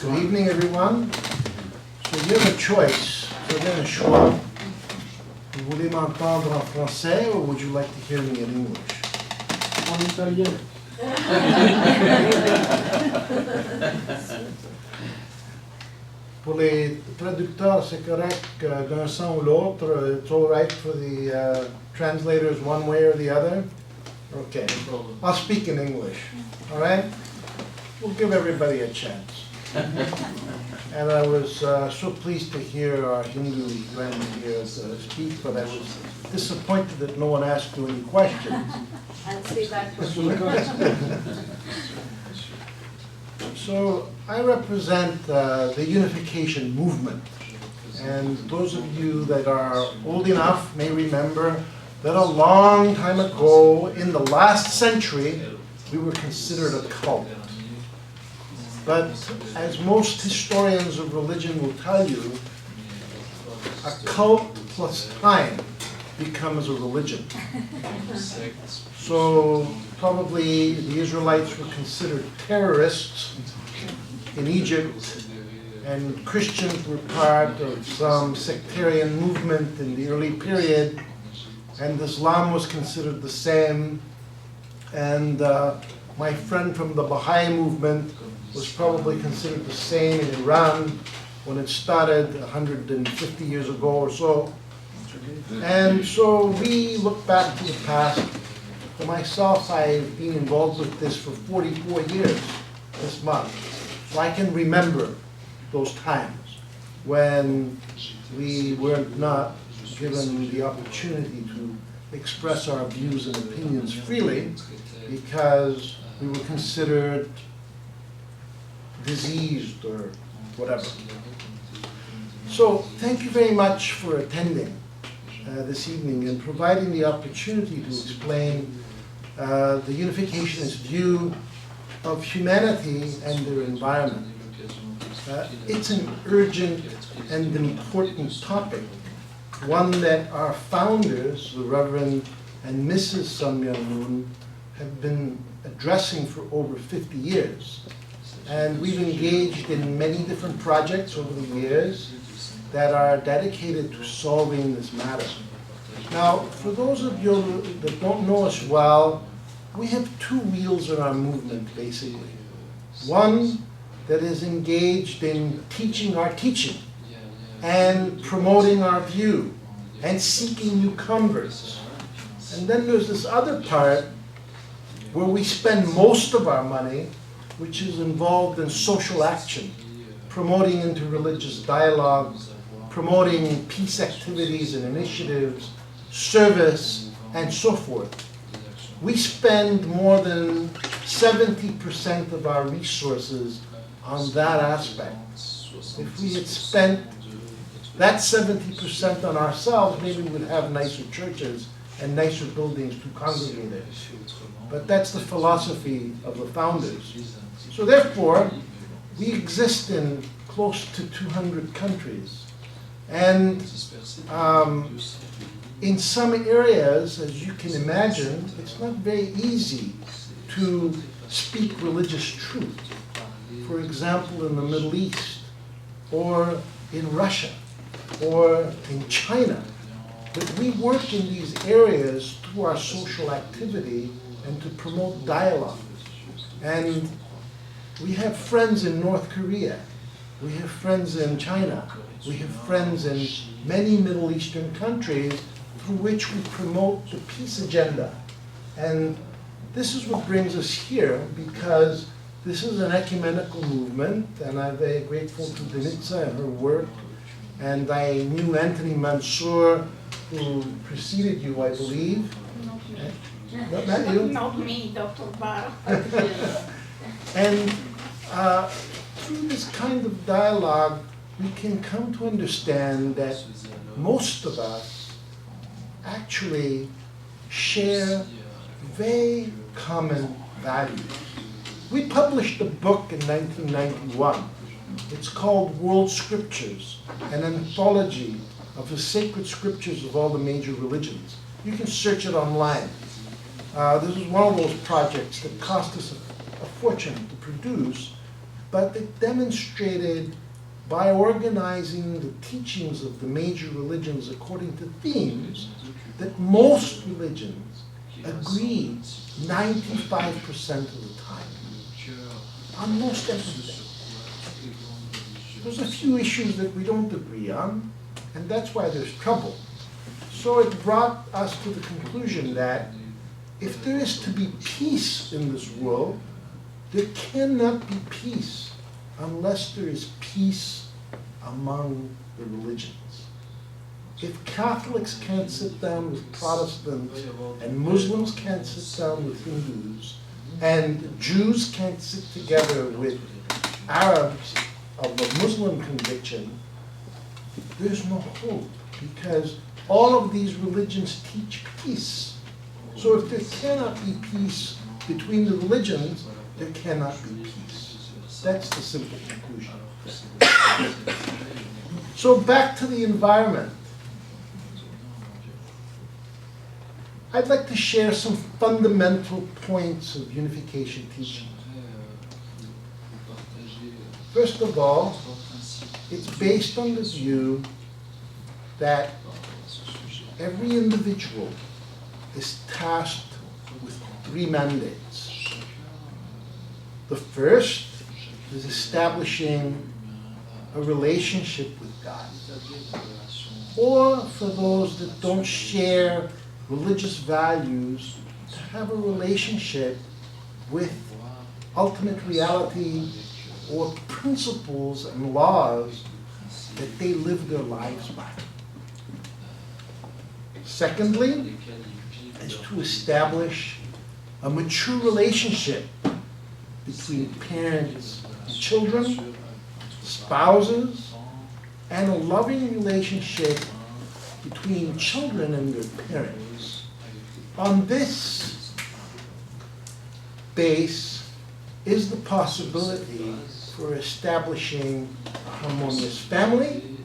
Good evening, everyone. So you have a choice. Vous avez un choix. Vous voulez m'entendre en français or would you like to hear me in English? En italien. Pour les traducteurs, c'est correct d'un sens ou l'autre. It's all right for the translators one way or the other? Okay. I'll speak in English. All right? We'll give everybody a chance. And I was so pleased to hear our Hindu friend here speak, but I was disappointed that no one asked you any questions. I'll stay back for you. So I represent the unification movement. And those of you that are old enough may remember that a long time ago, in the last century, we were considered a cult. But as most historians of religion will tell you, a cult plus time becomes a religion. So probably the Israelites were considered terrorists in Egypt, and Christians were part of some sectarian movement in the early period, and Islam was considered the same. And my friend from the Baha'i movement was probably considered the same in Iran when it started 150 years ago or so. And so we look back to the past. For myself, I've been involved with this for 44 years this month. So I can remember those times when we were not given the opportunity to express our views and opinions freely because we were considered diseased or whatever. So thank you very much for attending this evening and providing the opportunity to explain the Unificationist view of humanity and their environment. It's an urgent and important topic, one that our founders, the Reverend and Mrs. Sun Myung Moon, have been addressing for over 50 years. And we've engaged in many different projects over the years that are dedicated to solving this matter. Now, for those of you that don't know us well, we have two wheels in our movement, basically. One that is engaged in teaching our teaching and promoting our view and seeking new converts. And then there's this other part where we spend most of our money, which is involved in social action, promoting interreligious dialogue, promoting peace activities and initiatives, service, and so forth. We spend more than 70% of our resources on that aspect. If we had spent that 70% on ourselves, maybe we would have nicer churches and nicer buildings to congregate in. But that's the philosophy of the founders. So therefore, we exist in close to 200 countries. And in some areas, as you can imagine, it's not very easy to speak religious truth. For example, in the Middle East, or in Russia, or in China. But we work in these areas through our social activity and to promote dialogue. And we have friends in North Korea, we have friends in China, we have friends in many Middle Eastern countries through which we promote the peace agenda. And this is what brings us here, because this is an ecumenical movement, and I'm very grateful to Denitza and her work. And I knew Anthony Mansour, who preceded you, I believe. Not you? Not me, Dr. Barr. And through this kind of dialogue, we can come to understand that most of us actually share very common values. We published a book in 1991. It's called World Scriptures, an anthology of the sacred scriptures of all the major religions. You can search it online. This is one of those projects that cost us a fortune to produce, but it demonstrated by organizing the teachings of the major religions according to themes that most religions agreed 95% of the time on most everything. There's a few issues that we don't agree on, and that's why there's trouble. So it brought us to the conclusion that if there is to be peace in this world, there cannot be peace unless there is peace among the religions. If Catholics can't sit down with Protestants, and Muslims can't sit down with Hindus, and Jews can't sit together with Arabs of a Muslim conviction, there's no hope, because all of these religions teach peace. So if there cannot be peace between the religions, there cannot be peace. That's the simple conclusion. So back to the environment. I'd like to share some fundamental points of unification teaching. First of all, it's based on the view that every individual is tasked with 3 mandates. The first is establishing a relationship with God. Or for those that don't share religious values, to have a relationship with ultimate reality or principles and laws that they live their lives by. Secondly, is to establish a mature relationship between parents and children, spouses, and a loving relationship between children and their parents. On this base is the possibility for establishing a harmonious family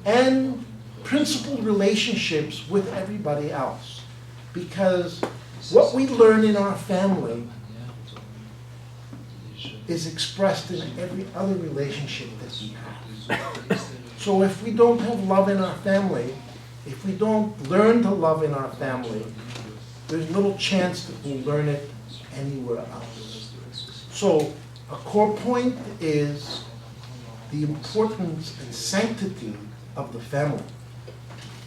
and principled relationships with everybody else. Because what we learn in our family is expressed in every other relationship that we have. So if we don't have love in our family, if we don't learn to love in our family, there's little chance that we'll learn it anywhere else. So a core point is the importance and sanctity of the family.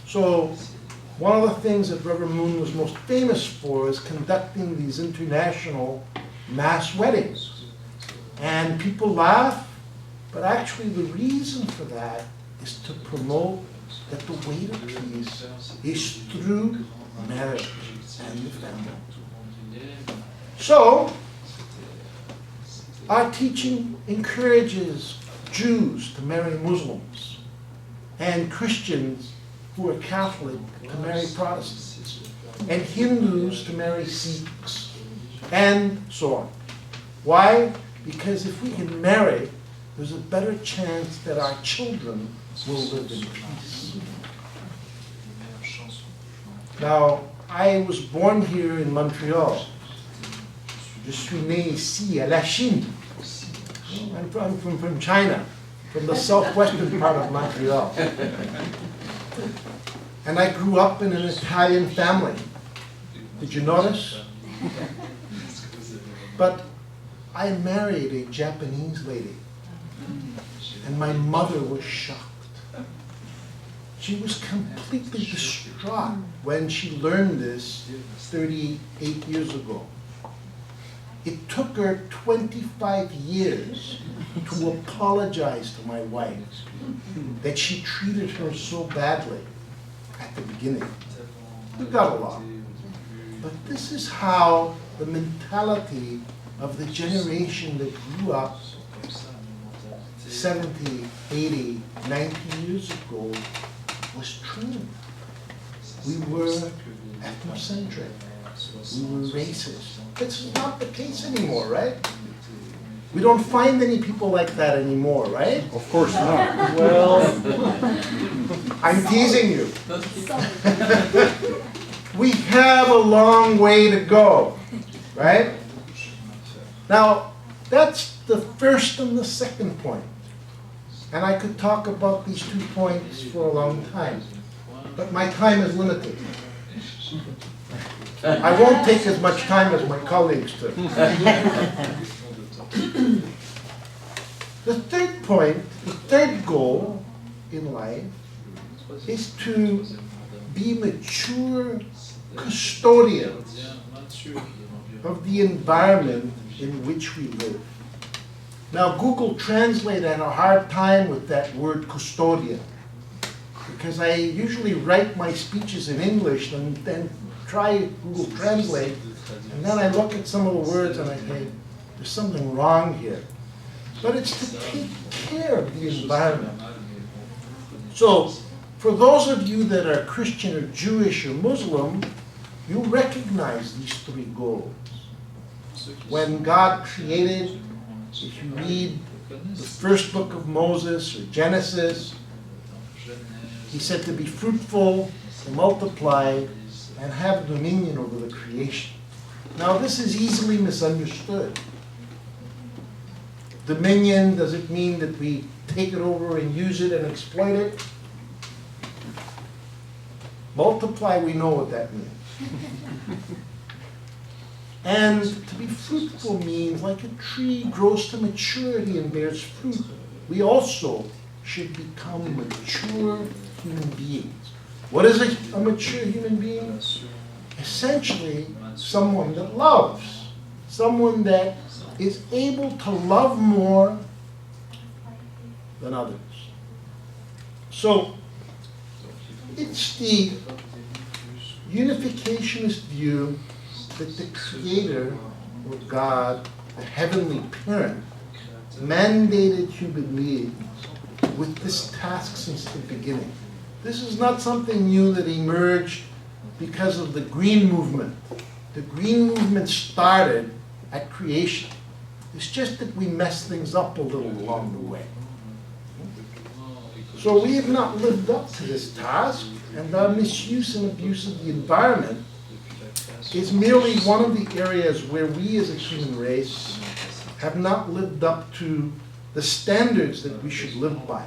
So one of the things that Reverend Moon was most famous for is conducting these international mass weddings. And people laugh, but actually the reason for that is to promote that the way to peace is through marriage and the family. So, our teaching encourages Jews to marry Muslims and Christians who are Catholic to marry Protestants and Hindus to marry Sikhs and so on. Why? Because if we can marry, there's a better chance that our children will live in peace. Now, I was born here in Montreal. Je suis né ici à La Chine. I'm from China, from the southwestern part of Montreal. And I grew up in an Italian family. Did you notice? But I married a Japanese lady, and my mother was shocked. She was completely distraught when she learned this 38 years ago. It took her 25 years to apologize to my wife that she treated her so badly at the beginning. We got along. But this is how the mentality of the generation that grew up 70, 80, 90 years ago was trained. We were ethnocentric. We were racist. It's not the case anymore, right? We don't find any people like that anymore, right? Of course not. Well, I'm teasing you. We have a long way to go, right? Now, that's the first and the second point. And I could talk about these 2 points for a long time, but my time is limited. I won't take as much time as my colleagues do. The third point, the third goal in life is to be mature custodians of the environment in which we live. Now, Google Translate had a hard time with that word custodian, because I usually write my speeches in English and then try Google Translate, and then I look at some of the words and I think, there's something wrong here. But it's to take care of the environment. So, for those of you that are Christian or Jewish or Muslim, you recognize these 3 goals. When God created, if you read the first book of Moses or Genesis, he said to be fruitful, to multiply, and have dominion over the creation. Now this is easily misunderstood. Dominion, does it mean that we take it over and use it and exploit it? Multiply, we know what that means. And to be fruitful means, like a tree grows to maturity and bears fruit, we also should become mature human beings. What is a mature human being? Essentially, someone that loves, someone that is able to love more than others. So, it's the unificationist view that the Creator, or God, the heavenly parent, mandated human beings with this task since the beginning. This is not something new that emerged because of the Green Movement. The Green Movement started at creation. It's just that we messed things up a little along the way. So we have not lived up to this task, and our misuse and abuse of the environment is merely one of the areas where we as a human race have not lived up to the standards that we should live by.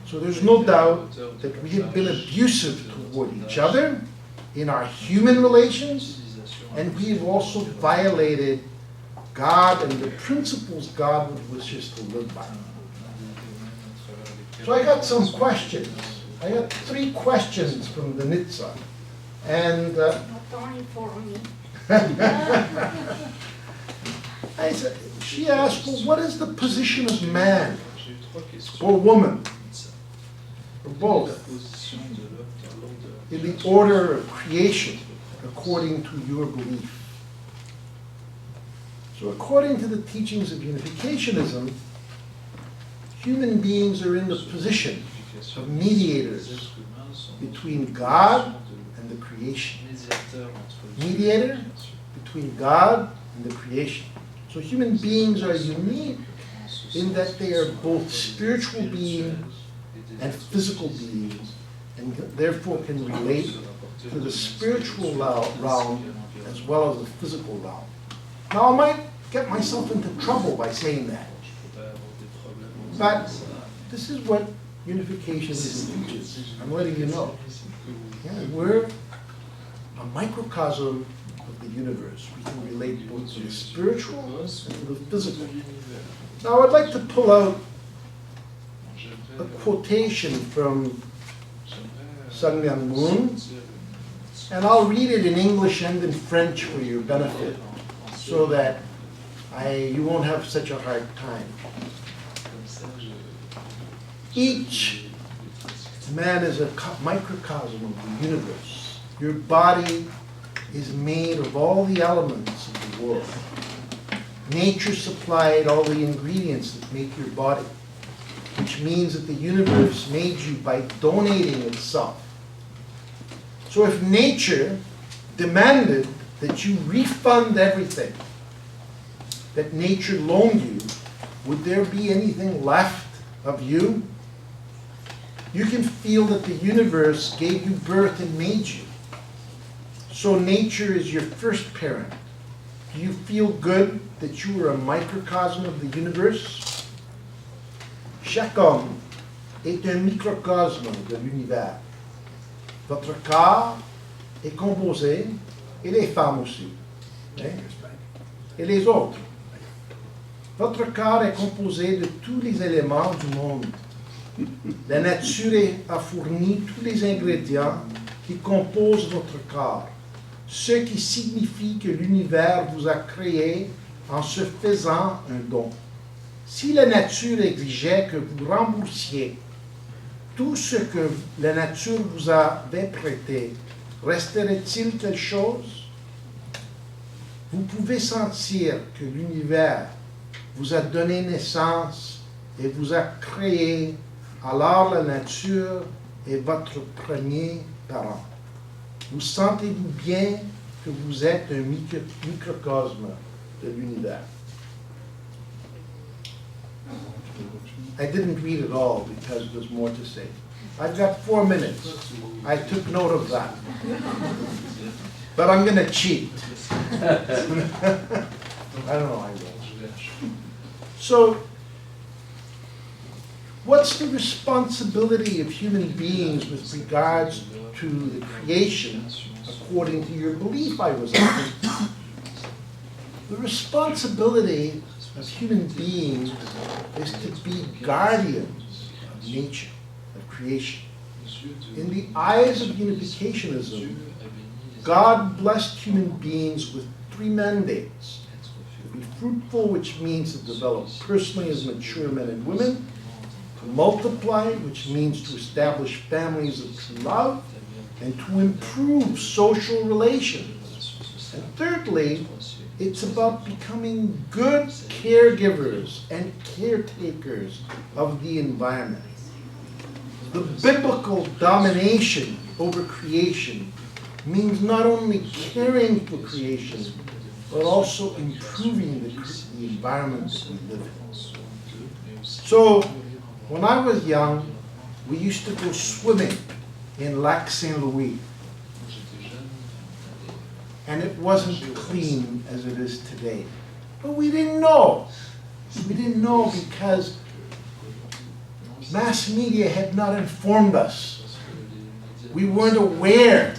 So there's no doubt that we have been abusive toward each other in our human relations, and we have also violated God and the principles God would wish us to live by. So I got some questions. I got 3 questions from the Nitsa. And Not only for me. she asked, well, what is the position of man or woman, or both, in the order of creation according to your belief? So according to the teachings of unificationism, human beings are in the position of mediators between God and the creation. Mediator between God and the creation. So human beings are unique in that they are both spiritual beings and physical beings, and therefore can relate to the spiritual realm as well as the physical realm. Now I might get myself into trouble by saying that, but this is what unificationism teaches. I'm letting you know. Yeah, we're a microcosm of the universe. We can relate both to the spiritual and to the physical. Now I'd like to pull out a quotation from Sun Myung Moon, and I'll read it in English and in French for your benefit, so that you won't have such a hard time. Each man is a microcosm of the universe. Your body is made of all the elements of the world. Nature supplied all the ingredients that make your body, which means that the universe made you by donating itself. So if nature demanded that you refund everything that nature loaned you, would there be anything left of you? You can feel that the universe gave you birth and made you. So nature is your first parent. Do you feel good that you are a microcosme of the universe? Chaque homme est un microcosme de l'univers. Votre corps est composé, et les femmes aussi, hein, et les autres. Votre corps est composé de tous les éléments du monde. La nature a fourni tous les ingrédients qui composent votre corps, ce qui signifie que l'univers vous a créé en se faisant un don. Si la nature exigeait que vous remboursiez tout ce que la nature vous avait prêté, resterait-il quelque chose? Vous pouvez sentir que l'univers vous a donné naissance et vous a créé, alors la nature est votre premier parent. Vous sentez-vous bien que vous êtes un microcosme de l'univers? I didn't read it all because there's more to say. I've got 4 minutes. I took note of that. But I'm going to cheat. I don't know, I will. So, what's the responsibility of human beings with regards to the creation, according to your belief, I was asking? The responsibility of human beings is to be guardians of nature, of creation. In the eyes of unificationism, God blessed human beings with 3 mandates. To be fruitful, which means to develop personally as mature men and women. To multiply, which means to establish families of true love. And to improve social relations. And thirdly, it's about becoming good caregivers and caretakers of the environment. The biblical domination over creation means not only caring for creation, but also improving the environment that we live in. So, when I was young, we used to go swimming in Lac Saint Louis. And it wasn't clean as it is today. But we didn't know. We didn't know because mass media had not informed us. We weren't aware.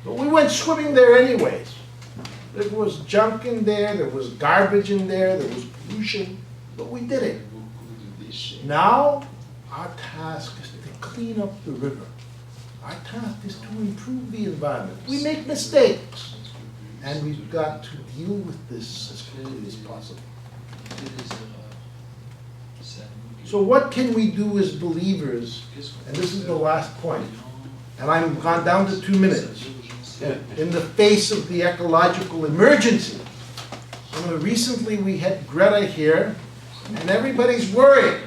But we went swimming there anyways. There was junk in there was garbage in there was pollution, but we did it. Now, our task is to clean up the river. Our task is to improve the environment. We make mistakes. And we've got to deal with this as quickly as possible. So what can we do as believers? And this is the last point. And I'm gone down to 2 minutes. In the face of the ecological emergency. Recently we had Greta here, and everybody's worried.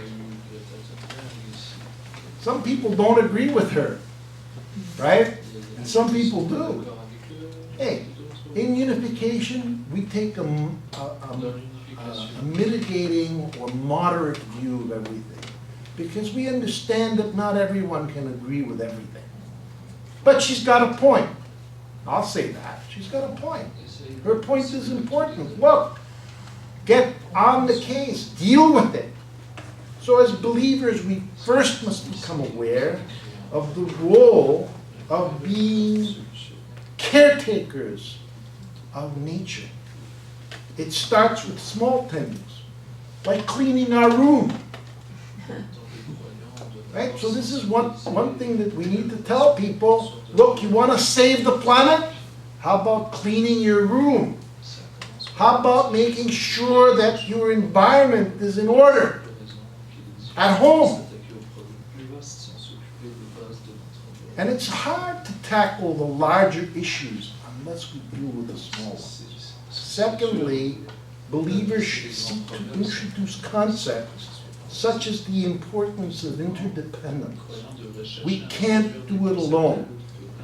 Some people don't agree with her, right? And some people do. Hey, in unification, we take a mitigating or moderate view of everything because we understand that not everyone can agree with everything. But she's got a point. I'll say that. She's got a point. Her point is important. Look, get on the case. Deal with it. So as believers, we first must become aware of the role of being caretakers of nature. It starts with small things, like cleaning our room. Right? So this is one thing that we need to tell people. Look, you want to save the planet? How about cleaning your room? How about making sure that your environment is in order at home? And it's hard to tackle the larger issues unless we deal with the small ones. Secondly, believers should seek to introduce concepts such as the importance of interdependence. We can't do it alone.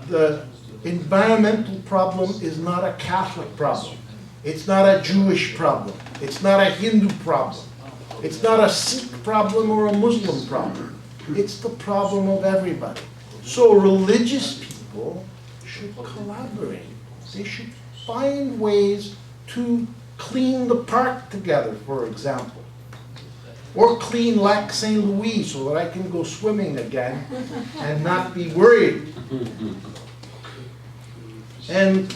The environmental problem is not a Catholic problem. It's not a Jewish problem. It's not a Hindu problem. It's not a Sikh problem or a Muslim problem. It's the problem of everybody. So religious people should collaborate. They should find ways to clean the park together, for example. Or clean Lac Saint Louis so that I can go swimming again and not be worried. And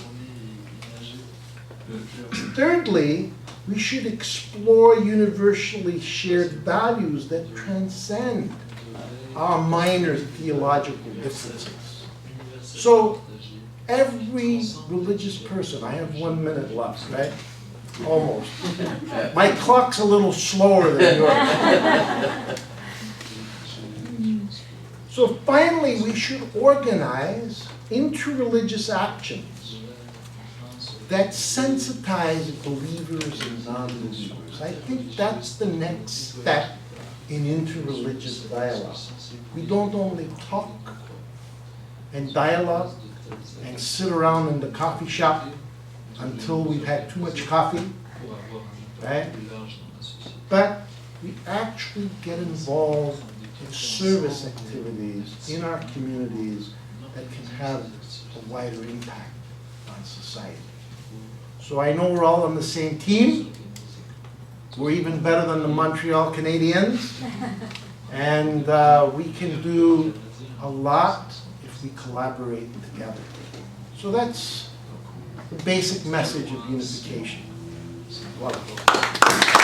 thirdly, we should explore universally shared values that transcend our minor theological differences. So every religious person, I have 1 minute left, right? Almost. My clock's a little slower than yours. So finally, we should organize interreligious actions that sensitize believers and non-believers. I think that's the next step in interreligious dialogue. We don't only talk and dialogue and sit around in the coffee shop until we've had too much coffee, right? But we actually get involved in service activities in our communities that can have a wider impact on society. So I know we're all on the same team. We're even better than the Montreal Canadiens. And we can do a lot if we collaborate together. So that's the basic message of unification. Wonderful.